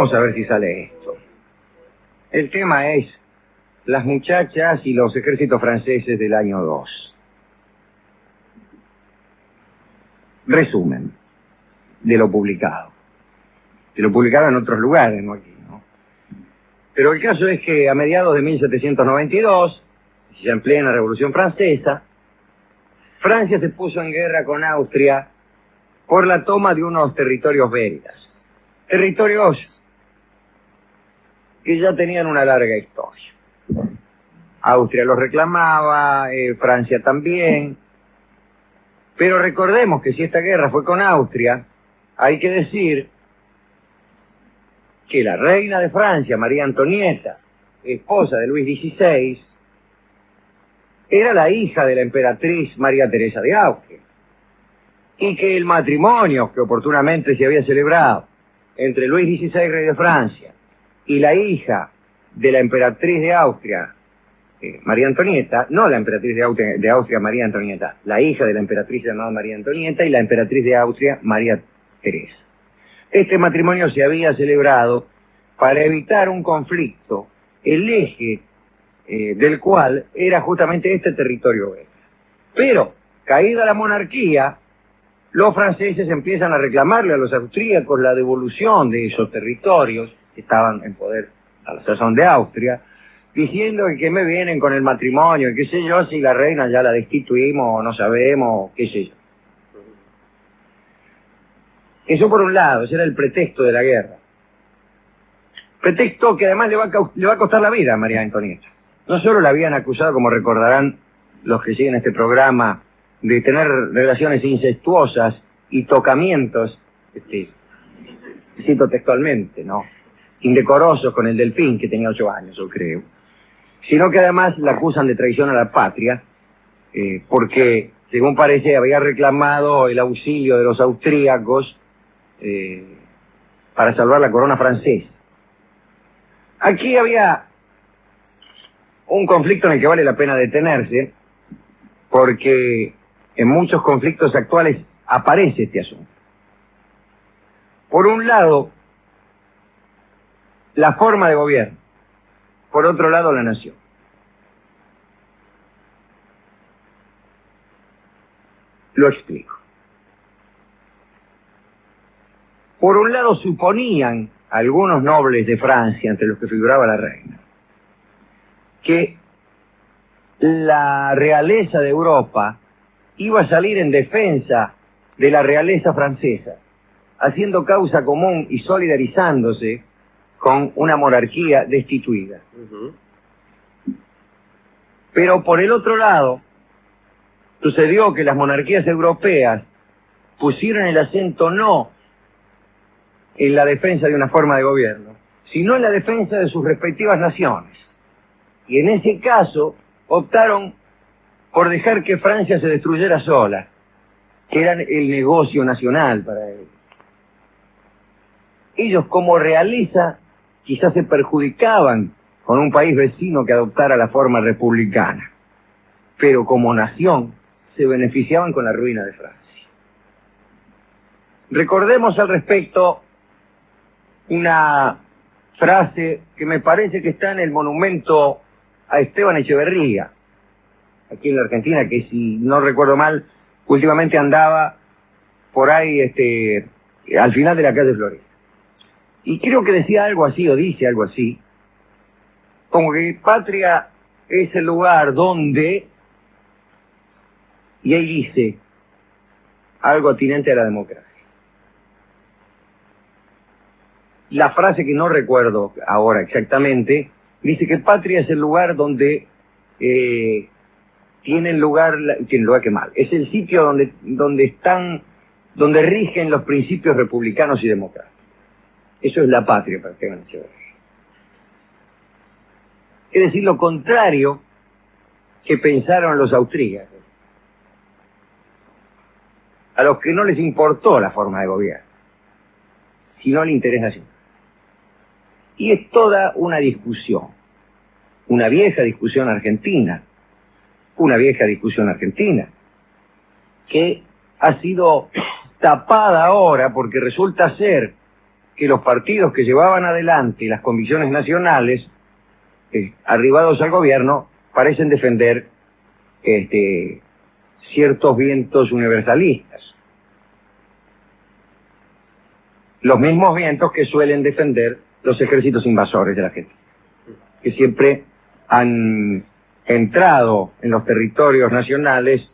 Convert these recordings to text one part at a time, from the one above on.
Vamos a ver si sale esto. El tema es las muchachas y los ejércitos franceses del año 2. Resumen de lo publicado. De lo publicado en otros lugares, no aquí, ¿no? Pero el caso es que a mediados de 1792, ya en plena Revolución Francesa, Francia se puso en guerra con Austria por la toma de unos territorios belgas. Territorios que ya tenían una larga historia. Austria los reclamaba, Francia también. Pero recordemos que si esta guerra fue con Austria, hay que decir que la reina de Francia, María Antonieta, esposa de Luis XVI, era la hija de la emperatriz María Teresa de Austria. Y que el matrimonio que oportunamente se había celebrado entre Luis XVI, rey de Francia, y la hija de la emperatriz de Austria, María Antonieta, no la emperatriz de Austria, María Antonieta, la hija de la emperatriz llamada María Antonieta y la emperatriz de Austria, María Teresa. Este matrimonio se había celebrado para evitar un conflicto, el eje del cual era justamente este territorio belga. Pero, caída la monarquía, los franceses empiezan a reclamarle a los austríacos la devolución de esos territorios que estaban en poder a la sazón de Austria, diciendo que me vienen con el matrimonio y qué sé yo, si la reina ya la destituimos o no sabemos, qué sé yo. Eso por un lado, ese era el pretexto de la guerra. Pretexto que además le va a costar la vida a María Antonieta. No solo la habían acusado, como recordarán los que siguen este programa, de tener relaciones incestuosas y tocamientos, cito textualmente, ¿no?, indecorosos con el delfín, que tenía 8 años, yo creo, sino que además la acusan de traición a la patria, porque, según parece, había reclamado el auxilio de los austríacos para salvar la corona francesa. Aquí había un conflicto en el que vale la pena detenerse, porque en muchos conflictos actuales aparece este asunto. Por un lado, la forma de gobierno. Por otro lado, la nación. Lo explico. Por un lado, suponían algunos nobles de Francia, entre los que figuraba la reina, que la realeza de Europa iba a salir en defensa de la realeza francesa, haciendo causa común y solidarizándose con una monarquía destituida. Pero por el otro lado, sucedió que las monarquías europeas pusieron el acento no en la defensa de una forma de gobierno, sino en la defensa de sus respectivas naciones. Y en ese caso optaron por dejar que Francia se destruyera sola, que era el negocio nacional para ellos. Ellos, como realeza, quizás se perjudicaban con un país vecino que adoptara la forma republicana, pero como nación se beneficiaban con la ruina de Francia. Recordemos al respecto una frase que me parece que está en el monumento a Esteban Echeverría, aquí en la Argentina, que si no recuerdo mal, últimamente andaba por ahí al final de la calle Florida. Y creo que decía algo así, o dice algo así, como que patria es el lugar donde, y ahí dice algo atinente a la democracia. La frase que no recuerdo ahora exactamente, dice que patria es el lugar donde tiene lugar que mal. Es el sitio donde rigen los principios republicanos y democráticos. Eso es la patria para Esteban Echeverría. Es decir, lo contrario que pensaron los austríacos, a los que no les importó la forma de gobierno, sino el interés nacional. Y es toda una discusión, una vieja discusión argentina, que ha sido tapada ahora porque resulta ser que los partidos que llevaban adelante las convicciones nacionales, arribados al gobierno, parecen defender ciertos vientos universalistas. Los mismos vientos que suelen defender los ejércitos invasores de la Argentina, que siempre han entrado en los territorios nacionales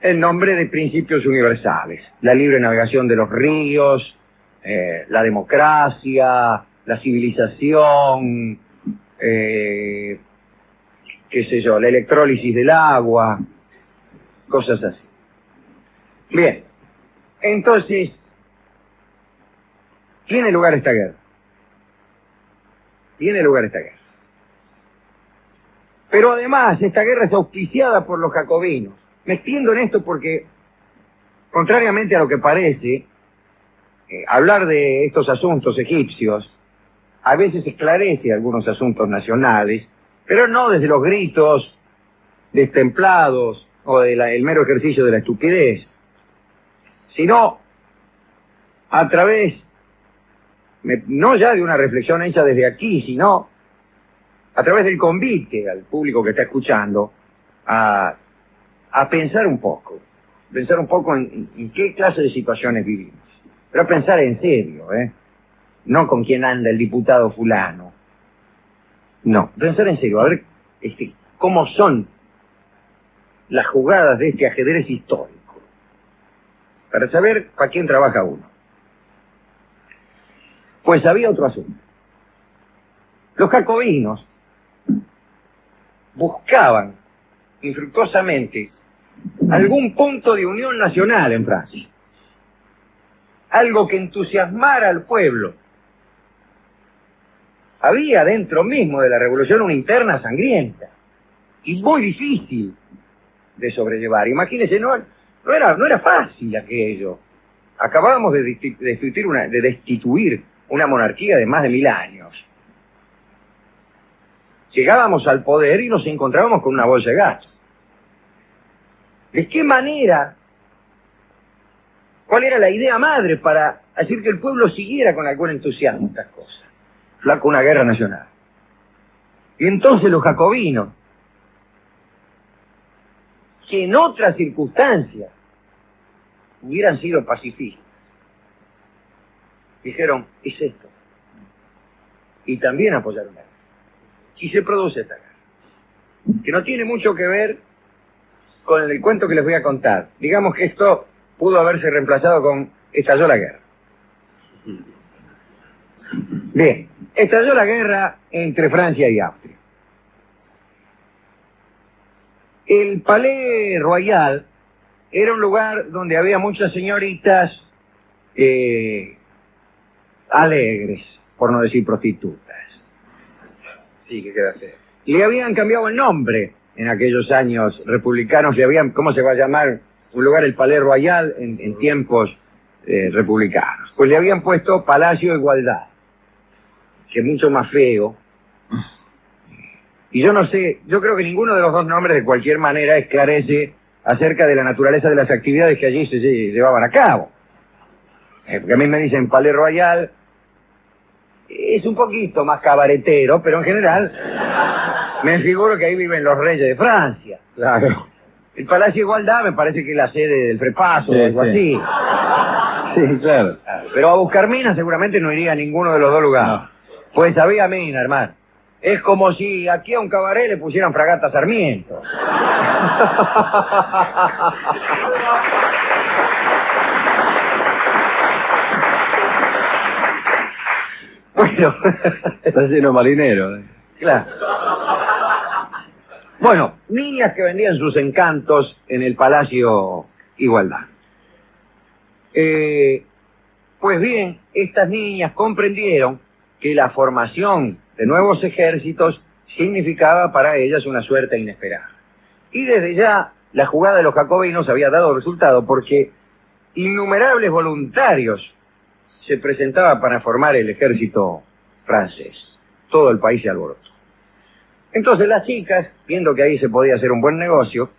en nombre de principios universales: la libre navegación de los ríos, la democracia, la civilización, qué sé yo, la electrólisis del agua, cosas así. Bien, entonces, tiene lugar esta guerra. Tiene lugar esta guerra. Pero además, esta guerra es auspiciada por los jacobinos. Me extiendo en esto porque, contrariamente a lo que parece, hablar de estos asuntos egipcios a veces esclarece algunos asuntos nacionales, pero no desde los gritos destemplados o del mero ejercicio de la estupidez, sino a través, no ya de una reflexión hecha desde aquí, sino a través del convite al público que está escuchando a pensar un poco en qué clase de situaciones vivimos. Pero a pensar en serio, no con quién anda el diputado fulano. No, pensar en serio, a ver cómo son las jugadas de este ajedrez histórico, para saber para quién trabaja uno. Pues había otro asunto. Los jacobinos buscaban infructuosamente algún punto de unión nacional en Francia, algo que entusiasmara al pueblo. Había dentro mismo de la revolución una interna sangrienta y muy difícil de sobrellevar. Imagínense, no era fácil aquello. Acabábamos de destituir una monarquía de más de 1000 años. Llegábamos al poder y nos encontrábamos con una bolsa de gas. ¿De qué manera? ¿Cuál era la idea madre para hacer que el pueblo siguiera con algún entusiasmo estas cosas? Flaco, una guerra nacional. Y entonces los jacobinos, que en otras circunstancias hubieran sido pacifistas, dijeron, es esto. Y también apoyaron la guerra. Y se produce esta guerra, que no tiene mucho que ver con el cuento que les voy a contar. Digamos que esto pudo haberse reemplazado con estalló la guerra. Bien, estalló la guerra entre Francia y Austria. El Palais Royal era un lugar donde había muchas señoritas alegres, por no decir prostitutas. Sí, ¿qué queda hacer? Le habían cambiado el nombre en aquellos años republicanos, ¿cómo se va a llamar un lugar, el Palais Royal, en tiempos republicanos? Pues le habían puesto Palacio de Igualdad, que es mucho más feo. Y yo no sé, yo creo que ninguno de los dos nombres de cualquier manera esclarece acerca de la naturaleza de las actividades que allí se llevaban a cabo. Porque a mí me dicen Palais Royal, es un poquito más cabaretero, pero en general me figuro que ahí viven los reyes de Francia. Claro. El Palacio de Igualdad me parece que es la sede del Frepaso o algo así. Sí, claro. Pero a buscar minas seguramente no iría a ninguno de los dos lugares. No. Pues había mina, hermano. Es como si aquí a un cabaret le pusieran Fragata Sarmiento. Bueno, está lleno de marineros. Claro. Bueno, niñas que vendían sus encantos en el Palacio Igualdad. Pues bien, estas niñas comprendieron que la formación de nuevos ejércitos significaba para ellas una suerte inesperada. Y desde ya la jugada de los jacobinos había dado resultado, porque innumerables voluntarios se presentaban para formar el ejército francés. Todo el país se alborotó. Entonces las chicas, viendo que ahí se podía hacer un buen negocio,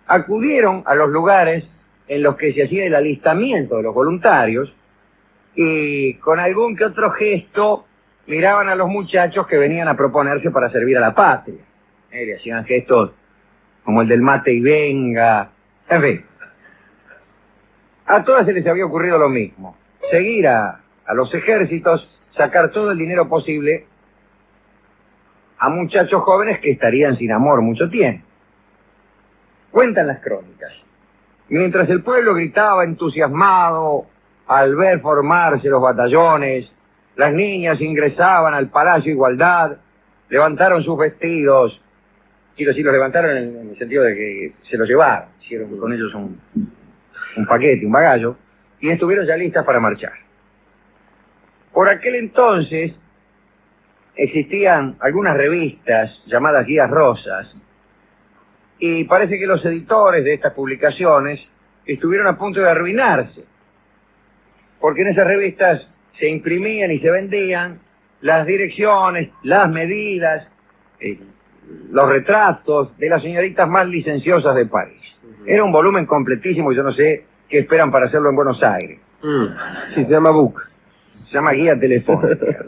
acudieron a los lugares en los que se hacía el alistamiento de los voluntarios y con algún que otro gesto miraban a los muchachos que venían a proponerse para servir a la patria. Le hacían gestos como el del mate y venga, en fin. A todas se les había ocurrido lo mismo, seguir a los ejércitos, sacar todo el dinero posible a muchachos jóvenes que estarían sin amor mucho tiempo. Cuentan las crónicas. Mientras el pueblo gritaba entusiasmado al ver formarse los batallones, las niñas ingresaban al Palacio Igualdad, levantaron sus vestidos, y los levantaron en el sentido de que se los llevaron, hicieron con ellos un paquete, un bagallo, y estuvieron ya listas para marchar. Por aquel entonces existían algunas revistas llamadas Guías Rosas, y parece que los editores de estas publicaciones estuvieron a punto de arruinarse, porque en esas revistas se imprimían y se vendían las direcciones, las medidas, los retratos de las señoritas más licenciosas de París. Era un volumen completísimo y yo no sé qué esperan para hacerlo en Buenos Aires. Sí, se llama book. Se llama guía telefónica.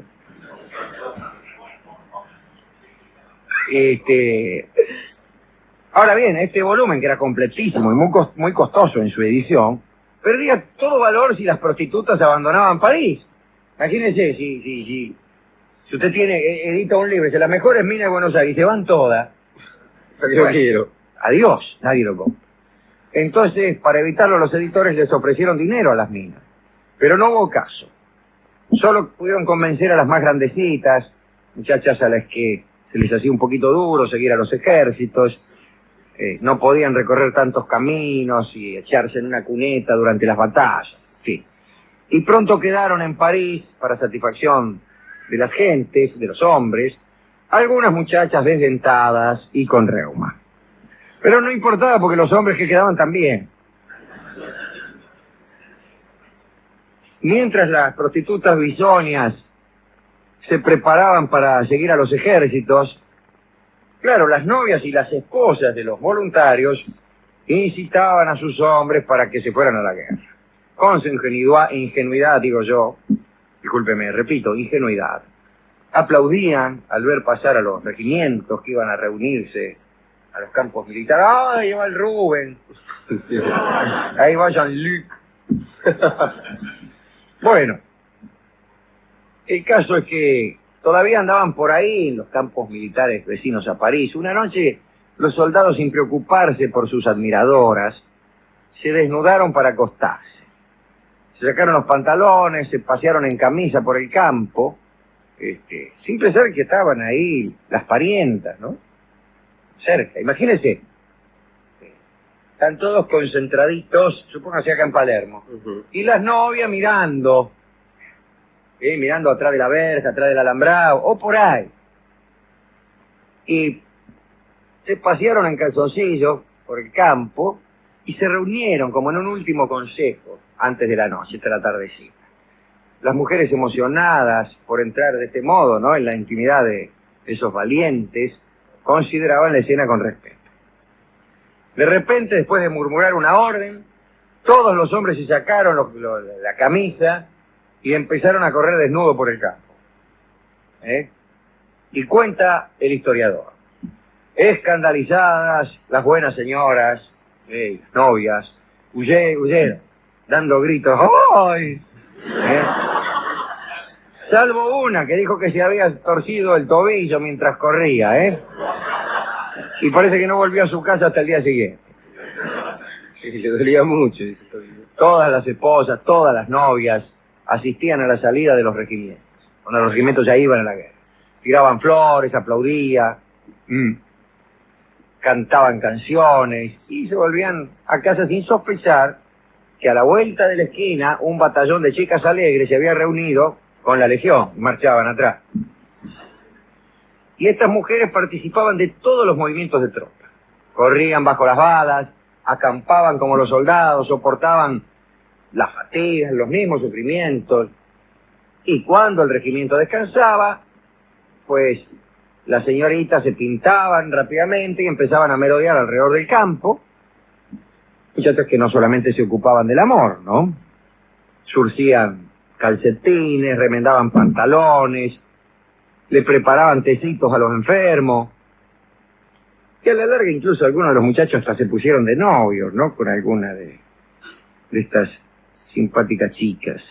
Ahora bien, este volumen, que era completísimo y muy costoso en su edición, perdía todo valor si las prostitutas abandonaban París. Imagínense, si usted edita un libro, dice las mejores minas de Buenos Aires, y se van todas. Yo quiero. Adiós, nadie lo compra. Entonces, para evitarlo, los editores les ofrecieron dinero a las minas. Pero no hubo caso. Solo pudieron convencer a las más grandecitas, muchachas a las que se les hacía un poquito duro seguir a los ejércitos, no podían recorrer tantos caminos y echarse en una cuneta durante las batallas, sí. Y pronto quedaron en París, para satisfacción de las gentes, de los hombres, algunas muchachas desdentadas y con reuma. Pero no importaba porque los hombres que quedaban también. Mientras las prostitutas bisonias se preparaban para seguir a los ejércitos, claro, las novias y las esposas de los voluntarios incitaban a sus hombres para que se fueran a la guerra. Con su ingenuidad, digo yo, discúlpeme, repito, ingenuidad, aplaudían al ver pasar a los regimientos que iban a reunirse a los campos militares. ¡Ah, ahí va el Rubén! Ahí va Jean-Luc. Bueno, el caso es que todavía andaban por ahí en los campos militares vecinos a París. Una noche, los soldados, sin preocuparse por sus admiradoras, se desnudaron para acostarse. Se sacaron los pantalones, se pasearon en camisa por el campo, sin pensar que estaban ahí las parientas, ¿no? Cerca, imagínense. Están todos concentraditos, supóngase acá en Palermo. Y las novias mirando, mirando atrás de la verja, atrás del alambrado, o por ahí. Y se pasearon en calzoncillos por el campo y se reunieron como en un último consejo antes de la noche, hasta la tardecita. Las mujeres emocionadas por entrar de este modo, ¿no?, en la intimidad de esos valientes, consideraban la escena con respeto. De repente, después de murmurar una orden, todos los hombres se sacaron la camisa y empezaron a correr desnudos por el campo. Y cuenta el historiador: escandalizadas las buenas señoras, las novias, huyeron, dando gritos, ¡ay! Salvo una que dijo que se había torcido el tobillo mientras corría, y parece que no volvió a su casa hasta el día siguiente. Sí, le dolía mucho. Todas las esposas, todas las novias asistían a la salida de los regimientos. Cuando los regimientos ya iban a la guerra. Tiraban flores, aplaudían, cantaban canciones y se volvían a casa sin sospechar que a la vuelta de la esquina un batallón de chicas alegres se había reunido con la legión y marchaban atrás. Y estas mujeres participaban de todos los movimientos de tropa. Corrían bajo las balas, acampaban como los soldados, soportaban las fatigas, los mismos sufrimientos. Y cuando el regimiento descansaba, pues las señoritas se pintaban rápidamente y empezaban a merodear alrededor del campo. Muchachos que no solamente se ocupaban del amor, ¿no? Surcían calcetines, remendaban pantalones, le preparaban tecitos a los enfermos. Y a la larga incluso algunos de los muchachos hasta se pusieron de novios, ¿no? Con alguna de estas simpáticas chicas.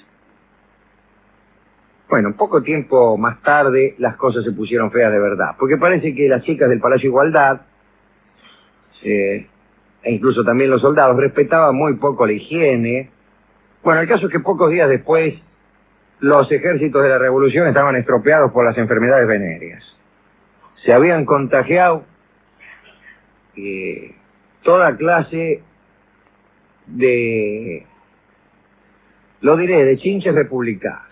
Bueno, poco tiempo más tarde las cosas se pusieron feas de verdad, porque parece que las chicas del Palacio Igualdad, e incluso también los soldados, respetaban muy poco la higiene. Bueno, el caso es que pocos días después los ejércitos de la Revolución estaban estropeados por las enfermedades venéreas. Se habían contagiado toda clase de, lo diré, de chinches republicanos.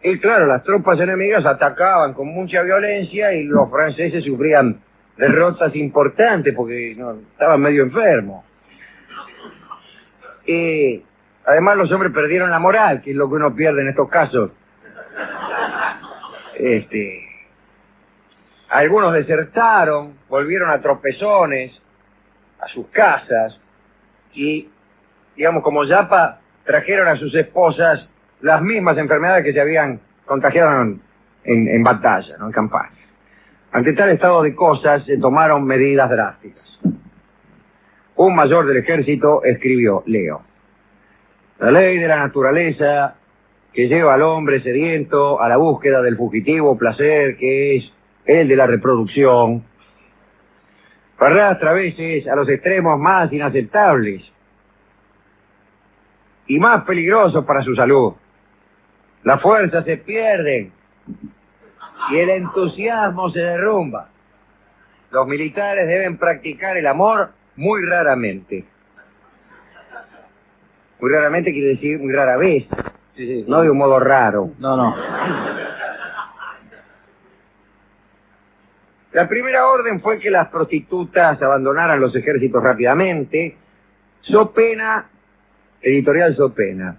Y claro, las tropas enemigas atacaban con mucha violencia y los franceses sufrían derrotas importantes porque no, estaban medio enfermos. Y además los hombres perdieron la moral, que es lo que uno pierde en estos casos. Algunos desertaron, volvieron a tropezones, a sus casas, y, digamos, como yapa, trajeron a sus esposas las mismas enfermedades que se habían contagiado en batalla, ¿no? En campaña. Ante tal estado de cosas, se tomaron medidas drásticas. Un mayor del ejército escribió, leo: la ley de la naturaleza que lleva al hombre sediento a la búsqueda del fugitivo placer que es el de la reproducción, arrastra a veces a los extremos más inaceptables y más peligrosos para su salud. Las fuerzas se pierden y el entusiasmo se derrumba. Los militares deben practicar el amor muy raramente. Muy raramente quiere decir muy rara vez. Sí. No de un modo raro. No. La primera orden fue que las prostitutas abandonaran los ejércitos rápidamente, so pena, editorial so pena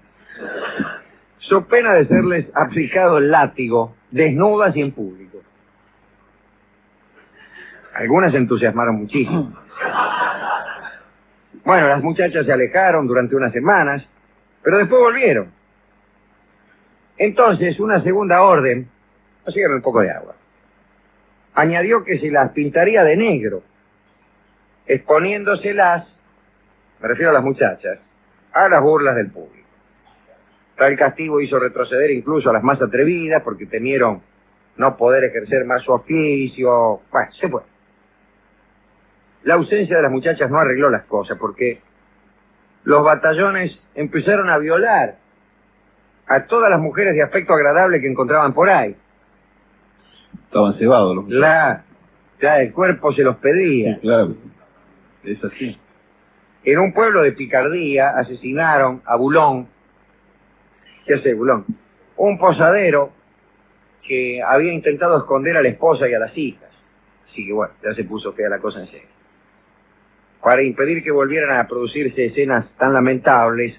de serles aplicado el látigo, desnudas y en público. Algunas se entusiasmaron muchísimo. Bueno, las muchachas se alejaron durante unas semanas, pero después volvieron. Entonces, una segunda orden, consígueme un poco de agua, añadió que se las pintaría de negro, exponiéndoselas, me refiero a las muchachas, a las burlas del público. Tal castigo hizo retroceder incluso a las más atrevidas porque temieron no poder ejercer más su oficio. Bueno, se fue. La ausencia de las muchachas no arregló las cosas porque los batallones empezaron a violar a todas las mujeres de aspecto agradable que encontraban por ahí. Estaban cebados los muchachos. Ya el cuerpo se los pedía. Sí, claro, es así. En un pueblo de Picardía asesinaron a Bulón. ¿Qué hace Bulón? Un posadero que había intentado esconder a la esposa y a las hijas. Así que bueno, ya se puso fea la cosa en serio. Para impedir que volvieran a producirse escenas tan lamentables,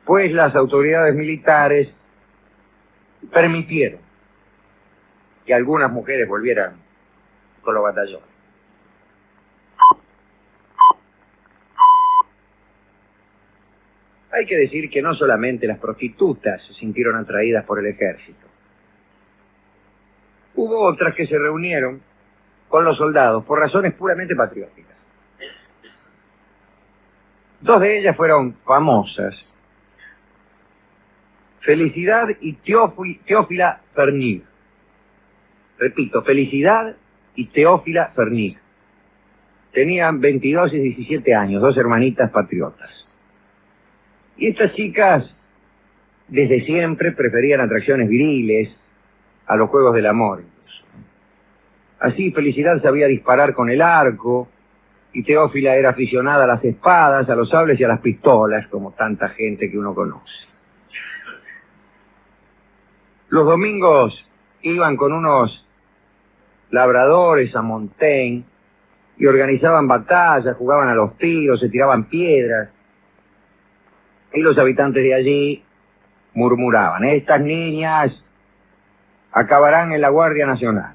pues las autoridades militares permitieron que algunas mujeres volvieran con los batallones. Hay que decir que no solamente las prostitutas se sintieron atraídas por el ejército. Hubo otras que se reunieron con los soldados por razones puramente patrióticas. Dos de ellas fueron famosas: Felicidad y Teófila Fernig. Repito, Felicidad y Teófila Fernig. Tenían 22 y 17 años, dos hermanitas patriotas. Y estas chicas, desde siempre, preferían atracciones viriles a los juegos del amor. Incluso. Así, Felicidad sabía disparar con el arco, y Teófila era aficionada a las espadas, a los sables y a las pistolas, como tanta gente que uno conoce. Los domingos iban con unos labradores a Montaigne y organizaban batallas, jugaban a los tiros, se tiraban piedras. Y los habitantes de allí murmuraban: estas niñas acabarán en la Guardia Nacional.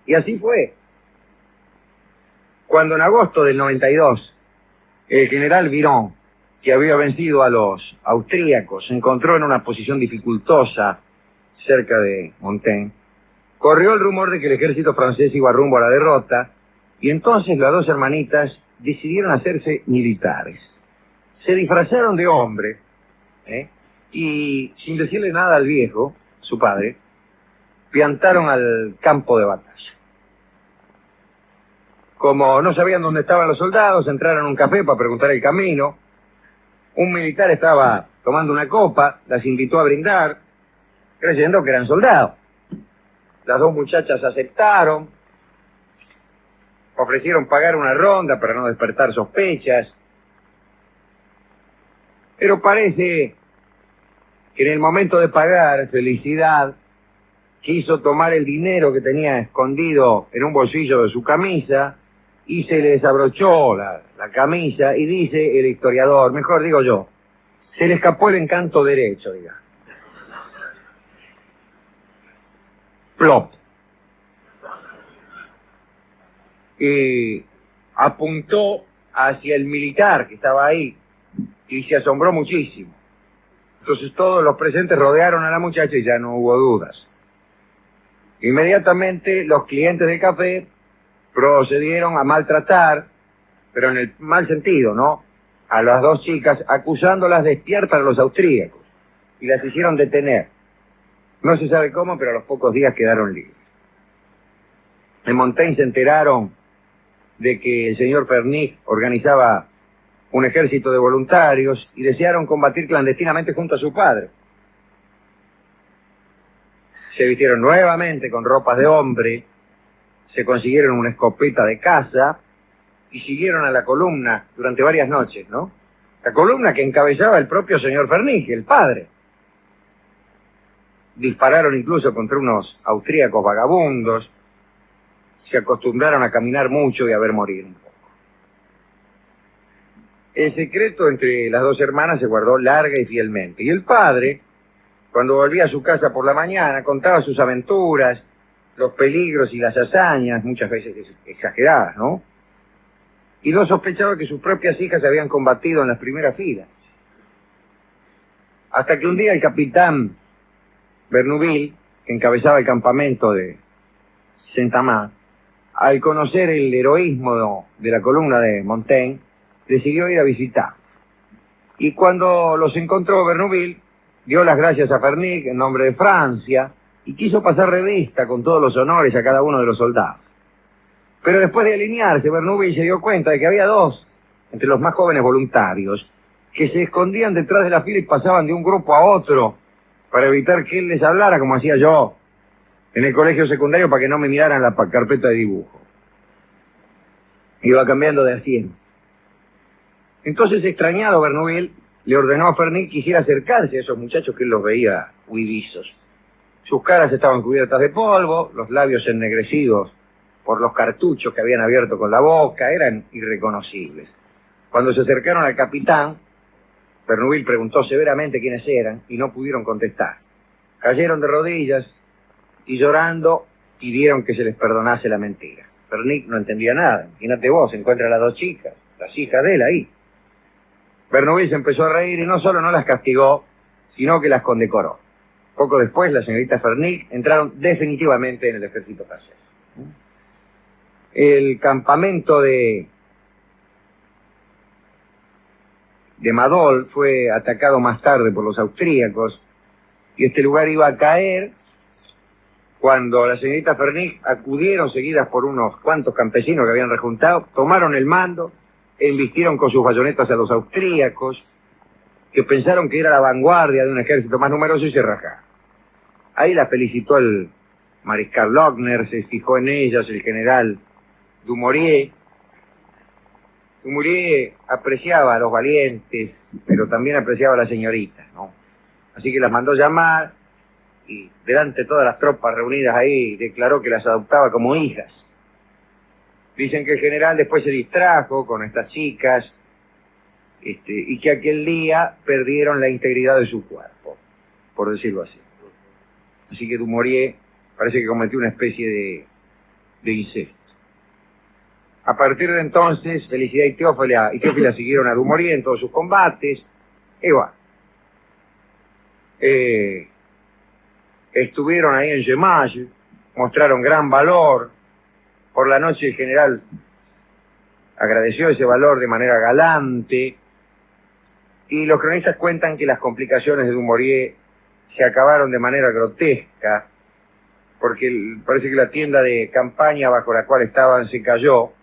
Y así fue. Cuando en agosto del 92, el general Virón, que había vencido a los austríacos, se encontró en una posición dificultosa cerca de Montaigne, corrió el rumor de que el ejército francés iba rumbo a la derrota, y entonces las dos hermanitas decidieron hacerse militares. Se disfrazaron de hombre, y sin decirle nada al viejo, su padre, piantaron al campo de batalla. Como no sabían dónde estaban los soldados, entraron a un café para preguntar el camino. Un militar estaba tomando una copa, las invitó a brindar, creyendo que eran soldados. Las dos muchachas aceptaron, ofrecieron pagar una ronda para no despertar sospechas, pero parece que en el momento de pagar, Felicidad quiso tomar el dinero que tenía escondido en un bolsillo de su camisa y se le desabrochó la camisa, y dice el historiador, mejor digo yo, se le escapó el encanto derecho, digamos. Plop. Y apuntó hacia el militar que estaba ahí y se asombró muchísimo. Entonces todos los presentes rodearon a la muchacha y ya no hubo dudas. Inmediatamente los clientes del café procedieron a maltratar, pero en el mal sentido, ¿no?, a las dos chicas, acusándolas de espiar para los austríacos, y las hicieron detener. No se sabe cómo, pero a los pocos días quedaron libres. En Montaigne se enteraron de que el señor Fernig organizaba un ejército de voluntarios y desearon combatir clandestinamente junto a su padre. Se vistieron nuevamente con ropas de hombre, se consiguieron una escopeta de caza y siguieron a la columna durante varias noches, ¿no? La columna que encabezaba el propio señor Fernig, el padre. Dispararon incluso contra unos austríacos vagabundos, se acostumbraron a caminar mucho y a ver morir un poco. El secreto entre las dos hermanas se guardó larga y fielmente, y el padre, cuando volvía a su casa por la mañana, contaba sus aventuras, los peligros y las hazañas, muchas veces exageradas, ¿no? Y no sospechaba que sus propias hijas habían combatido en las primeras filas. Hasta que un día el capitán Bernouville, que encabezaba el campamento de Saint-Amand, al conocer el heroísmo de la columna de Montaigne, decidió ir a visitar. Y cuando los encontró Bernouville, dio las gracias a Fernig en nombre de Francia y quiso pasar revista con todos los honores a cada uno de los soldados. Pero después de alinearse, Bernouville se dio cuenta de que había dos, entre los más jóvenes voluntarios, que se escondían detrás de la fila y pasaban de un grupo a otro para evitar que él les hablara, como hacía yo en el colegio secundario, para que no me miraran la carpeta de dibujo. Iba cambiando de asiento. Entonces, extrañado, Bernouville le ordenó a Fernig que quisiera acercarse a esos muchachos que él los veía huidizos. Sus caras estaban cubiertas de polvo, los labios ennegrecidos por los cartuchos que habían abierto con la boca, eran irreconocibles. Cuando se acercaron al capitán, Bernouville preguntó severamente quiénes eran y no pudieron contestar. Cayeron de rodillas y llorando pidieron que se les perdonase la mentira. Fernig no entendía nada. Imagínate vos, encuentra a las dos chicas, las hijas de él ahí. Bernouville se empezó a reír y no solo no las castigó, sino que las condecoró. Poco después, la señorita Fernig entraron definitivamente en el ejército francés. El campamento de Madol fue atacado más tarde por los austríacos y este lugar iba a caer cuando la señorita Fernig acudieron seguidas por unos cuantos campesinos que habían rejuntado, tomaron el mando e embistieron con sus bayonetas a los austríacos, que pensaron que era la vanguardia de un ejército más numeroso y se rajaron. Ahí la felicitó el mariscal Lochner, se fijó en ellas el general Dumouriez. Dumouriez apreciaba a los valientes, pero también apreciaba a las señoritas, ¿no? Así que las mandó llamar y delante de todas las tropas reunidas ahí declaró que las adoptaba como hijas. Dicen que el general después se distrajo con estas chicas y que aquel día perdieron la integridad de su cuerpo, por decirlo así. Así que Dumouriez parece que cometió una especie de incesto. A partir de entonces, Felicidad y Teófila siguieron a Dumouriez en todos sus combates. Y bueno, estuvieron ahí en Yemalle, mostraron gran valor. Por la noche el general agradeció ese valor de manera galante. Y los cronistas cuentan que las complicaciones de Dumouriez se acabaron de manera grotesca, porque parece que la tienda de campaña bajo la cual estaban se cayó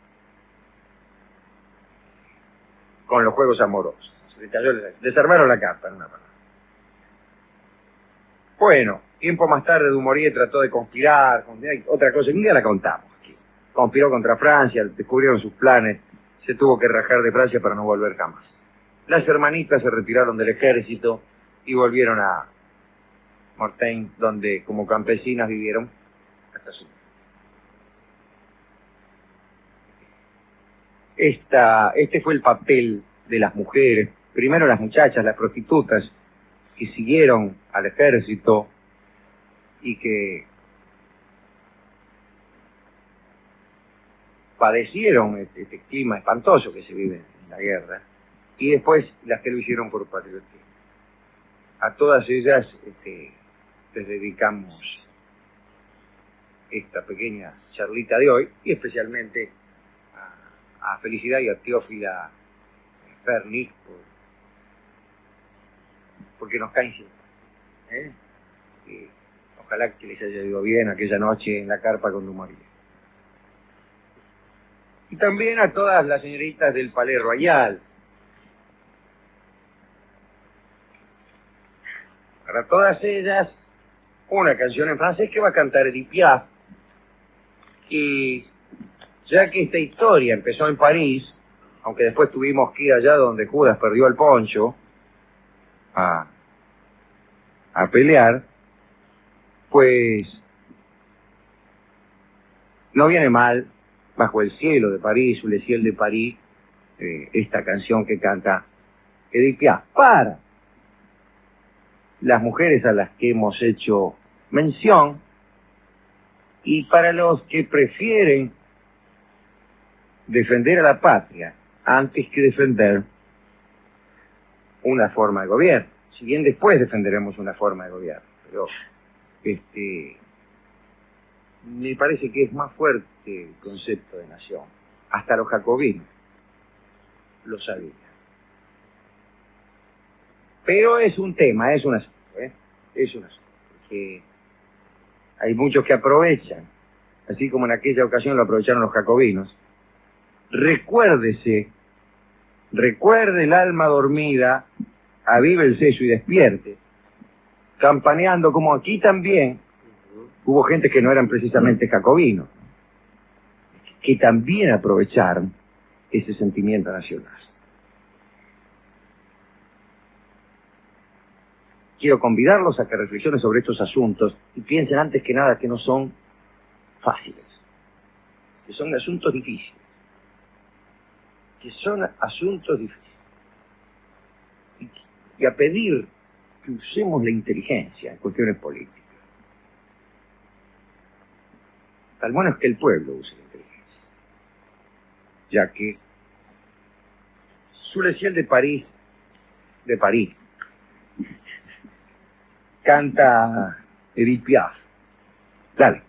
con los juegos amorosos. Se cayó, desarmaron la carpa, en una palabra. Bueno, tiempo más tarde Dumouriez trató de conspirar, otra cosa, un día la contamos aquí. Conspiró contra Francia, descubrieron sus planes, se tuvo que rajar de Francia para no volver jamás. Las hermanitas se retiraron del ejército y volvieron a Mortain, donde como campesinas vivieron hasta su... Este fue el papel de las mujeres, primero las muchachas, las prostitutas, que siguieron al ejército y que padecieron este clima espantoso que se vive en la guerra, y después las que lo hicieron por patriotismo. A todas ellas les dedicamos esta pequeña charlita de hoy, y especialmente a Felicidad y a Teófila Fernis, porque nos caen siempre. Y ojalá que les haya ido bien aquella noche en la carpa con Dumouriez. Y también a todas las señoritas del Palais Royal. Para todas ellas, una canción en francés que va a cantar Edith Piaf. Y ya que esta historia empezó en París, aunque después tuvimos que ir allá donde Judas perdió el poncho a pelear, pues no viene mal, Bajo el cielo de París, Sous le ciel de París, esta canción que canta Edith Piaf, para las mujeres a las que hemos hecho mención, y para los que prefieren defender a la patria antes que defender una forma de gobierno. Si bien después defenderemos una forma de gobierno, pero me parece que es más fuerte el concepto de nación. Hasta los jacobinos lo sabían. Pero es un tema, es un asunto, es un asunto que hay muchos que aprovechan, así como en aquella ocasión lo aprovecharon los jacobinos. Recuerde el alma dormida, avive el seso y despierte, campaneando, como aquí también hubo gente que no eran precisamente jacobinos, que también aprovecharon ese sentimiento nacional. Quiero convidarlos a que reflexionen sobre estos asuntos y piensen antes que nada que no son fáciles, que son asuntos difíciles, y a pedir que usemos la inteligencia en cuestiones políticas. Tal bueno es que el pueblo use la inteligencia, ya que Sous le ciel de París, canta Edith Piaf. Dale.